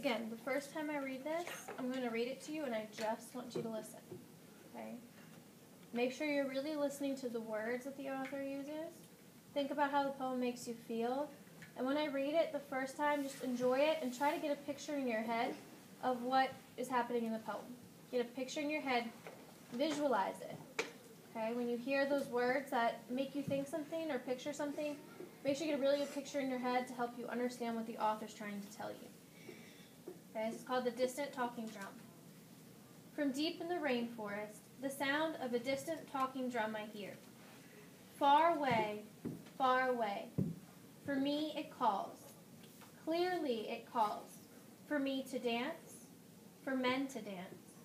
again, the first time I read this, I'm going to read it to you, and I just want you to listen. Okay? Make sure you're really listening to the words that the author uses. Think about how the poem makes you feel. And when I read it the first time, just enjoy it and try to get a picture in your head of what is happening in the poem. Get a picture in your head. Visualize it. Okay? When you hear those words that make you think something or picture something, make sure you get a really good picture in your head to help you understand what the author's trying to tell you. Okay? This is called The Distant Talking Drum. From deep in the rainforest, the sound of a distant talking drum I hear. Far away, for me it calls. Clearly it calls. For me to dance, for men to dance,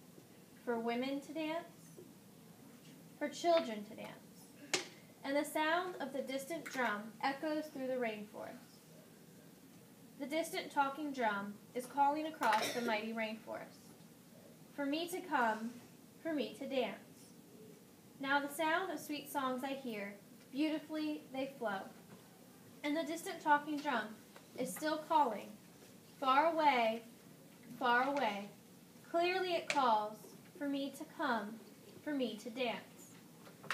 for women to dance, for children to dance. And the sound of the distant drum echoes through the rainforest. The distant talking drum is calling across the mighty rainforest. For me to come, for me to dance. Now the sound of sweet songs I hear, beautifully they flow. And the distant talking drum is still calling. Far away, clearly it calls, for me to come, for me to dance.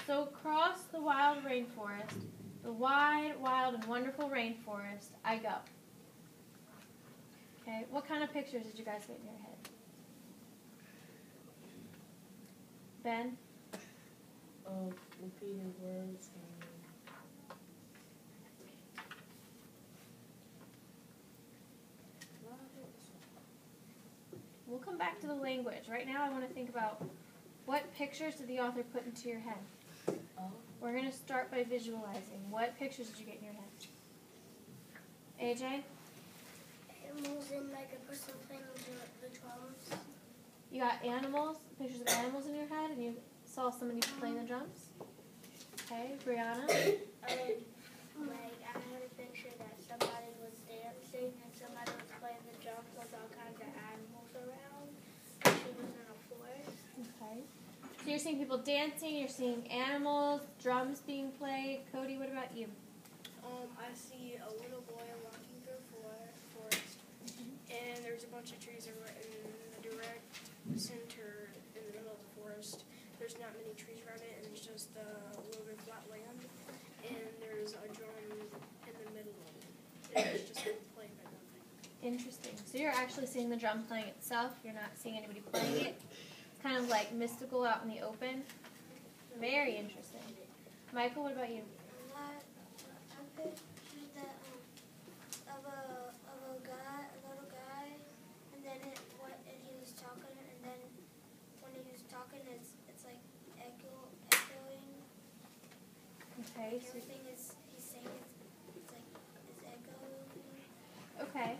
So across the wild rainforest, the wide, wild, and wonderful rainforest, I go. Okay, what kind of pictures did you guys get in your head? Ben? Repeated words and we'll come back to the language. Right now I want to think about what pictures did the author put into your head? We're going to start by visualizing. What pictures did you get in your head? AJ? Animals and like a person playing the drums. You got animals, pictures of animals in your head, and you saw somebody playing the drums? Okay, Brianna? Like I had a picture that somebody was dancing and somebody was playing the drums with all kinds of animals around. She was in a forest. Okay. So you're seeing people dancing, you're seeing animals, drums being played. Cody, what about you? I see a little boy walking through a forest, and there's a bunch of trees in the direct center in the middle of the forest. There's not many trees around it, and it's just a little bit flat land, and there's a drum in the middle of it. It's just playing by nothing. Interesting. So you're actually seeing the drum playing itself. You're not seeing anybody playing it. It's kind of like mystical out in the open. Very interesting. Michael, what about you? I pictured that of a little guy, and then he was talking, and then when he was talking, it's like echoing. Okay. So Everything he's saying it's like it's echoing. okay.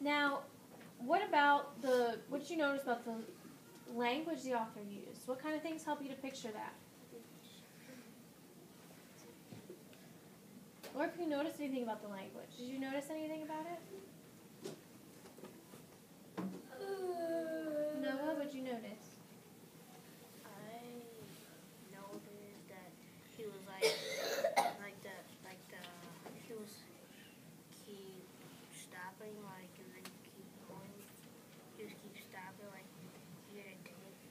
Now, what did you notice about the language the author used? What kind of things help you to picture that? Or if you noticed anything about the language. Did you notice anything about it? Noah, what did you notice? I noticed that he was he was keep stopping, like, and then keep going. He just keep stopping, like, here to dance.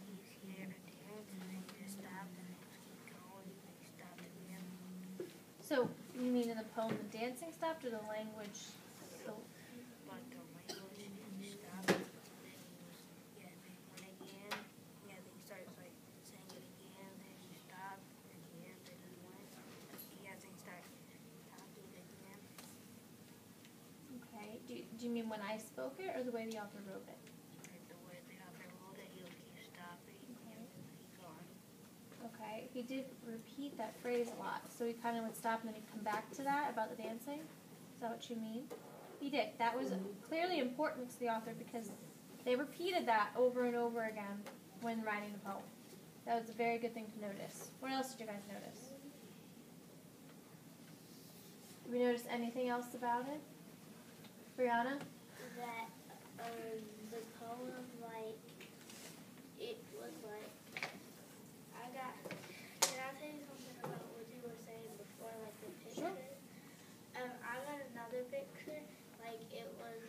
He's here to dance, and then he just stopped, and then just keep going, and then he stopped again. So, you mean in the poem the dancing stopped or the language? But the language didn't stop, and then then he went again. Yeah, then he started, like, saying it again, then he stopped again, then he went. Yeah, then he started talking again. Okay. Do you mean when I spoke it or the way the author wrote it? Like the way the other wrote it, he'll keep stopping, and then he's gone. Okay. He did repeat that phrase a lot. So he kind of would stop and then he'd come back to that about the dancing? Is that what you mean? He did. That was clearly important to the author because they repeated that over and over again when writing the poem. That was a very good thing to notice. What else did you guys notice? Did we notice anything else about it? Brianna? That the poem, like, it was like, can I tell you something about what you were saying before, like the picture? Sure. I got another picture, like it was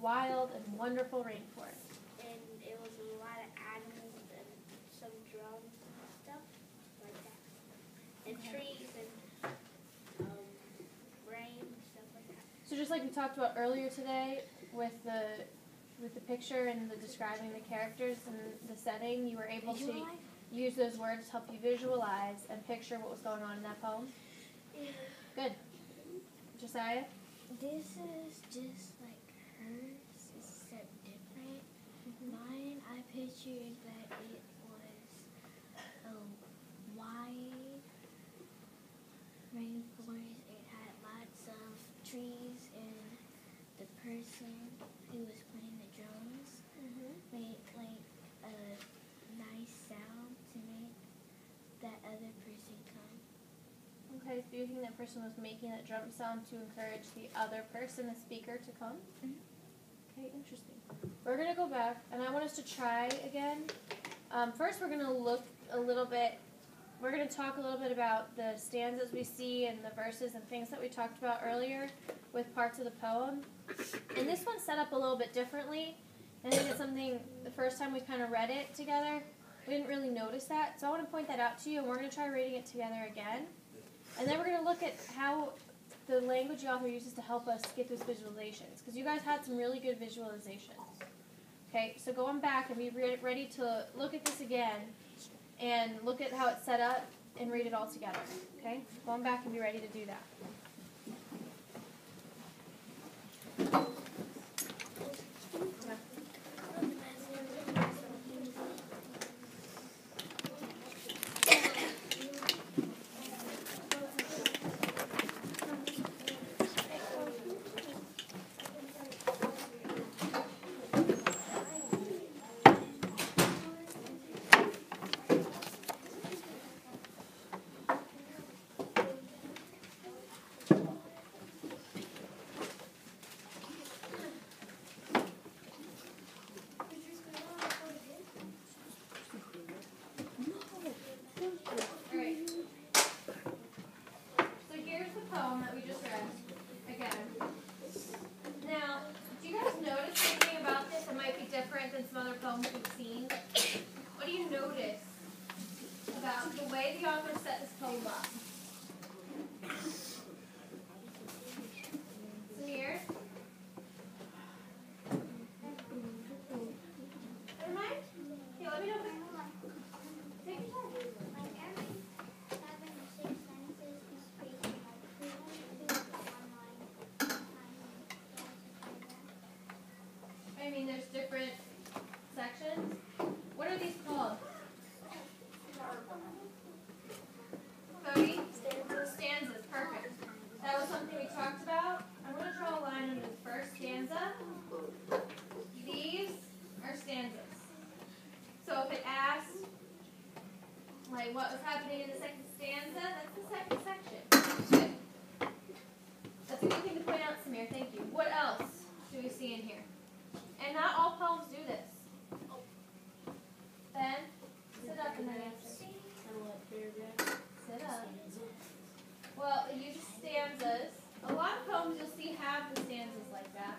wild and wonderful rainforest. And it was a lot of animals and some drums and stuff like that. And trees and rain, stuff like that. So just like we talked about earlier today with the picture and the describing the characters and the setting, you were able to use those words to help you visualize and picture what was going on in that poem? Yeah. Good. Josiah? This is just like hers, except different. Mine, I pictured that it was a wide rainforest. It had lots of trees, and the person who was playing the drums made like a nice sound to make that other person come. Okay, so you think that person was making that drum sound to encourage the other person, the speaker, to come? Okay, interesting. We're going to go back, and I want us to try again. First, we're going to look a little bit, we're going to talk a little bit about the stanzas we see and the verses and things that we talked about earlier with parts of the poem. And this one's set up a little bit differently. And I think it's something, the first time we kind of read it together, we didn't really notice that. So I want to point that out to you, and we're going to try reading it together again. And then we're going to look at how the language the author uses to help us get those visualizations, because you guys had some really good visualizations. Okay, so going back and be ready to look at this again and look at how it's set up and read it all together. Okay, going back and be ready to do that. Than some other poems we've seen. What do you notice about the way the author set this poem up? Samir? Never mind? Okay, let me know. Take your time. Like every 7 or 6 sentences is speaking like 1 line. I mean, there's different sections. What are these called? Cody? Stanzas. Perfect. That was something we talked about. I'm going to draw a line under the first stanza. These are stanzas. So if it asks, like, what was happening in the second stanza, that's the second section. Good. That's a good thing to point out, Samir. Thank you. What else do we see in here? And not all poems do this. Ben, sit up and then answer. Sit up. Well, it uses stanzas. A lot of poems you'll see have the stanzas like that.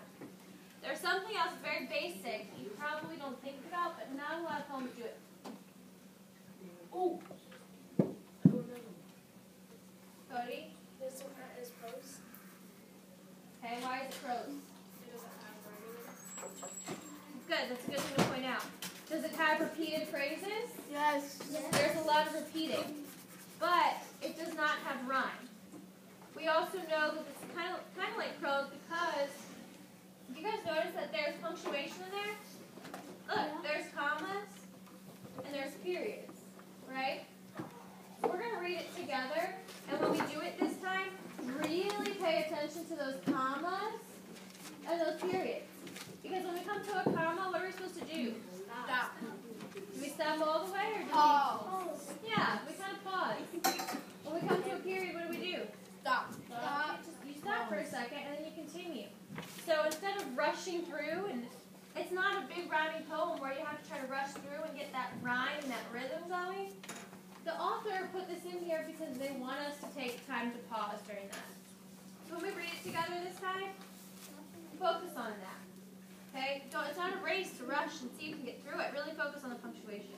There's something else very basic you probably don't think about, but not a lot of poems do it. Oh! Cody? This one is prose. Okay, why is it prose? It doesn't have writing. Good, that's a good thing to point out. Does it have repeated phrases? Yes. There's a lot of repeating, but it does not have rhyme. We also know that it's kind of like prose because you guys notice that there's punctuation in there? Look, there's commas and there's periods, right? So we're going to read it together, and when we do it this time, really pay attention to those commas and those periods. Because when we come to a comma, what are we supposed to do? Stop. Do we stop all the way or do we pause? Yeah, we kind of pause. When we come to a period, what do we do? Stop. Stop. You stop for a second and then you continue. So instead of rushing through, and it's not a big rhyming poem where you have to try to rush through and get that rhyme and that rhythm going. The author put this in here because they want us to take time to pause during that. So when we read it together this time, focus on that. Okay? It's not a race to rush and see if you can get through it. Really focus on the punctuation.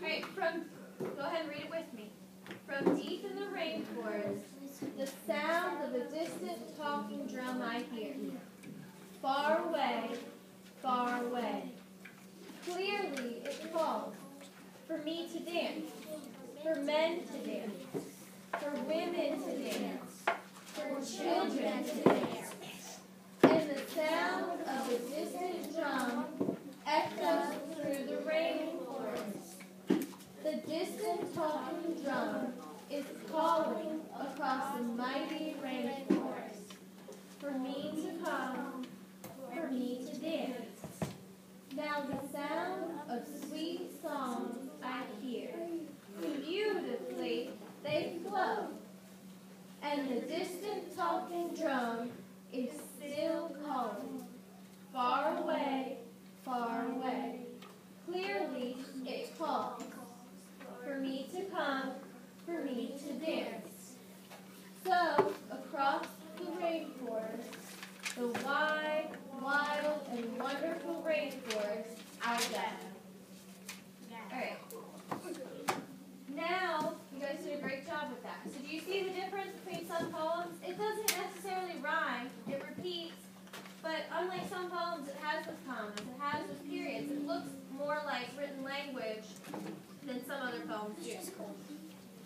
Alright, go ahead and read it with me. From deep in the rainforest, the sound of a distant talking drum I hear. Far away, far away. Clearly it calls for me to dance, for men to dance, for women to dance, for children to dance. And the sound of a distant drum echoes through the rainforest. The distant talking drum is calling across the mighty rainforest for me to come, for me to dance. Now the sound of sweet songs I hear, beautifully they flow, and the distant talking drum is still calling, far away, far away. Clearly it calls for me to come, for me to dance. So across the rainforest, the wide, wild, and wonderful rainforest, I go. Alright. Now, you guys did a great job with that. So do you see the difference between some poems? It doesn't necessarily rhyme, it repeats, but unlike some poems, it has those commas, it has those periods. It looks more like written language than some other poems do. It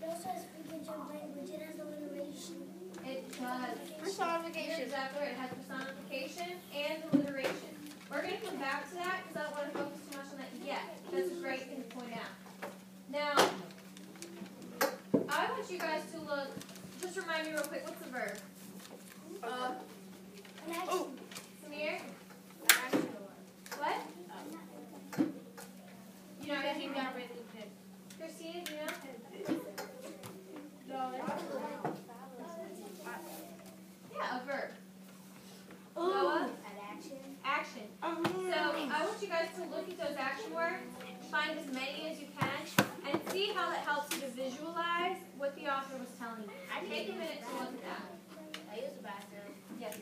also has frequency of language. It has alliteration. It does. Personification. You're exactly right. It has personification and alliteration. We're going to come back to that because I don't want to focus too much on that yet. That's a great thing to point out. Now, I want you guys to look, just remind me real quick, what's the verb? Samir? What? You know anything about it? Christina, do you know? Yeah, a verb. Noah? Action. So I want you guys to look at those action words, find as many as you can, and see how that helps you to visualize what the author was telling you. Take a minute to look at that. I use the bathroom. Yes.